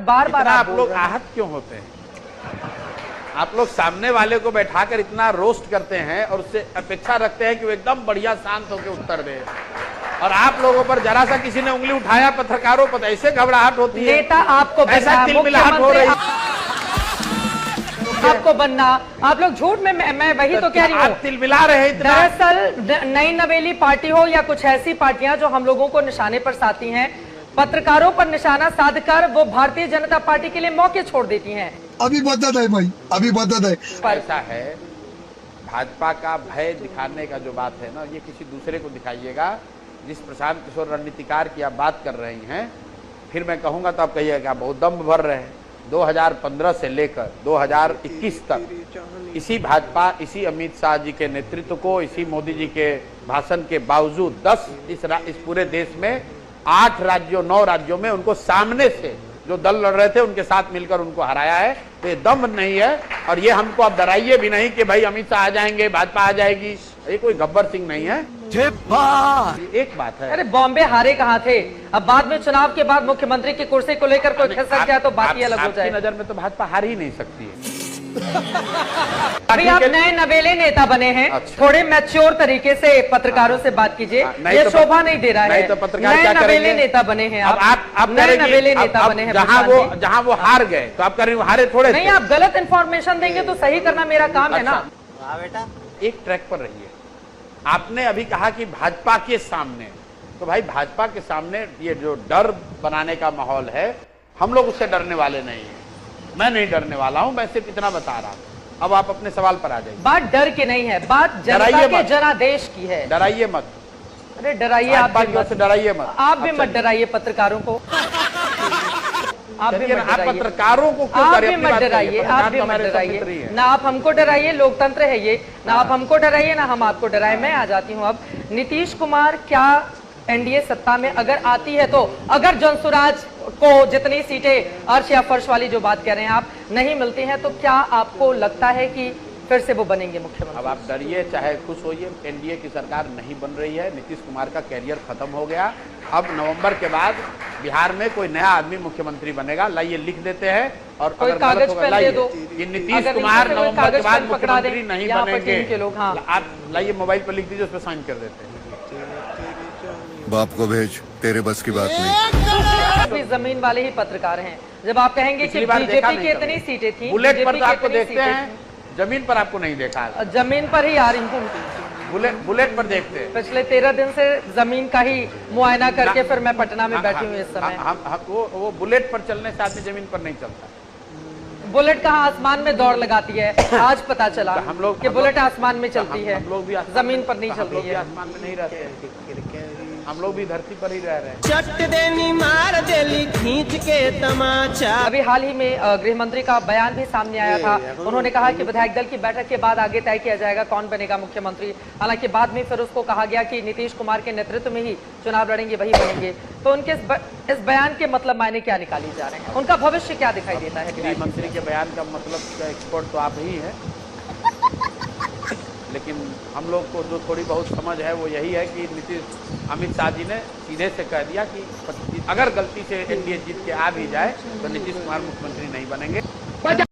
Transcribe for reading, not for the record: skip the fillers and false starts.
बार बार आप लोग आहत क्यों होते हैं? आप लोग सामने वाले को बैठाकर इतना रोस्ट करते हैं और उससे अपेक्षा रखते हैं कि वो एकदम बढ़िया शांत होकर उत्तर दे, और आप लोगों पर जरा सा किसी ने उंगली उठाया पत्रकारों पर ऐसे घबराहट होती है। नेता आपको ऐसा तिलमिलाहट हो रही है आपको बनना, आप लोग झूठ में, मैं वही तो कह रही हूँ, तिलमिला रहे हैं। दरअसल नई नवेली पार्टी हो या कुछ ऐसी पार्टियां जो हम लोगों को निशाने पर साधती हैं, पत्रकारों पर निशाना साधकर वो भारतीय जनता पार्टी के लिए मौके छोड़ देती हैं। अभी मदद है भाई, अभी मदद है। ऐसा है, भाजपा का भय दिखाने का जो बात है ना, ये किसी दूसरे को दिखाइएगा। जिस प्रशांत किशोर रणनीतिकार की आप बात कर रही हैं, फिर मैं कहूंगा तो आप कहिएगा बहुत दम भर रहे हैं। 2015 से लेकर 2021 तक इसी भाजपा, इसी अमित शाह जी के नेतृत्व को, इसी मोदी जी के भाषण के बावजूद 10 इस पूरे देश में 8 राज्यों 9 राज्यों में उनको सामने से जो दल लड़ रहे थे उनके साथ मिलकर उनको हराया है। तो ये दम नहीं है, और ये हमको अब डराइए भी नहीं कि भाई अमित शाह आ जाएंगे, भाजपा आ जाएगी। ये कोई गब्बर सिंह नहीं है। एक बात है, अरे बॉम्बे हारे कहाँ थे? अब बाद में चुनाव के बाद मुख्यमंत्री की कुर्सी को लेकर कोई खिसक गया तो बात ही अलग हो जाए। नजर में तो भाजपा हार ही नहीं सकती है। अभी आप नए नवेले नेता बने हैं, अच्छा। थोड़े मैच्योर तरीके से पत्रकारों से बात कीजिए, ये तो शोभा नहीं दे रहा है। नहीं तो पत्रकार नए क्या नवेले करेंगे? नेता बने हैं आप नए नवेले नेता बने हैं। जहां वो हार गए तो आप कह रहे हो हारे थोड़े नहीं, आप गलत इन्फॉर्मेशन देंगे तो सही करना मेरा काम है ना। बेटा एक ट्रैक पर रहिए। आपने अभी कहा कि भाजपा के सामने, तो भाई भाजपा के सामने ये जो डर बनाने का माहौल है, हम लोग उससे डरने वाले नहीं है। मैं नहीं डरने वाला हूं, मैं सिर्फ इतना बता रहा हूं। अब आप अपने सवाल पर आ जाइए। बात डर की नहीं है, बात जनता के जनादेश की है। डराइए मत। अरे डराइए आप से डराइए मत। आप भी मत डराइए पत्रकारों को। आप भी पत्रकारों को क्यों आप भी मत डराइए, आप भी मत डराइए। ना आप हमको डराइए, लोकतंत्र है ये, ना आप हमको डराइए ना हम आपको डराए। मैं आ जाती हूँ अब। नीतीश कुमार क्या एनडीए सत्ता में अगर आती है तो, अगर जनसुराज को जितनी सीटें अर्श या फर्श वाली जो बात कह रहे हैं आप नहीं मिलती हैं, तो क्या आपको लगता है कि फिर से वो बनेंगे मुख्यमंत्री? अब आप डरिए चाहे खुश होइए, एनडीए की सरकार नहीं बन रही है। नीतीश कुमार का कैरियर खत्म हो गया। अब नवंबर के बाद बिहार में कोई नया आदमी मुख्यमंत्री बनेगा। लाइए लिख देते हैं, और कोई कागज पेन दे दो कि नीतीश कुमार नवंबर के बाद मुख्यमंत्री नहीं बनेंगे। हाँ। आप लाइए मोबाइल पर लिख दीजिए, उस पर साइन कर देते हैं। बाप को भेज, तेरे बस की बात नहीं। जमीन वाले ही पत्रकार हैं। जब आप कहेंगे कि बीजेपी की इतनी सीटें थी, बुलेट पर तो आपको देखते हैं, जमीन पर आपको नहीं देखा। जमीन पर ही आ रही हूँ, बुलेट पर देखते हैं। पिछले 13 दिन से जमीन का ही मुआयना करके फिर मैं पटना में बैठी हूँ इस समय। वो बुलेट पर चलने से आदमी जमीन पर नहीं चलता। बुलेट कहाँ आसमान में दौड़ लगाती है? आज पता चला हम लोग कि बुलेट आसमान में चलती है, हम लोग भी जमीन पर नहीं चलती है। आसमान में नहीं रहते हैं, हम लोग भी धरती पर ही रह रहे हैं। चट देनी मार देली खींच के तमाचा। अभी हाल ही में गृह मंत्री का बयान भी सामने आया था। उन्होंने कहा कि विधायक दल की बैठक के बाद आगे तय किया जाएगा कौन बनेगा मुख्यमंत्री। हालांकि बाद में फिर उसको कहा गया कि नीतीश कुमार के नेतृत्व में ही चुनाव लड़ेंगे, वही बनेंगे। तो उनके इस बयान के मतलब मायने क्या निकाली जा रहे हैं? उनका भविष्य क्या दिखाई देता है? गृह मंत्री के बयान का मतलब एक्सपर्ट तो आप ही है, लेकिन हम लोग को जो थोड़ी बहुत समझ है वो यही है कि अमित शाह जी ने सीधे से कह दिया कि अगर गलती से एनडीए जीत के आ भी जाए तो नीतीश कुमार मुख्यमंत्री नहीं बनेंगे।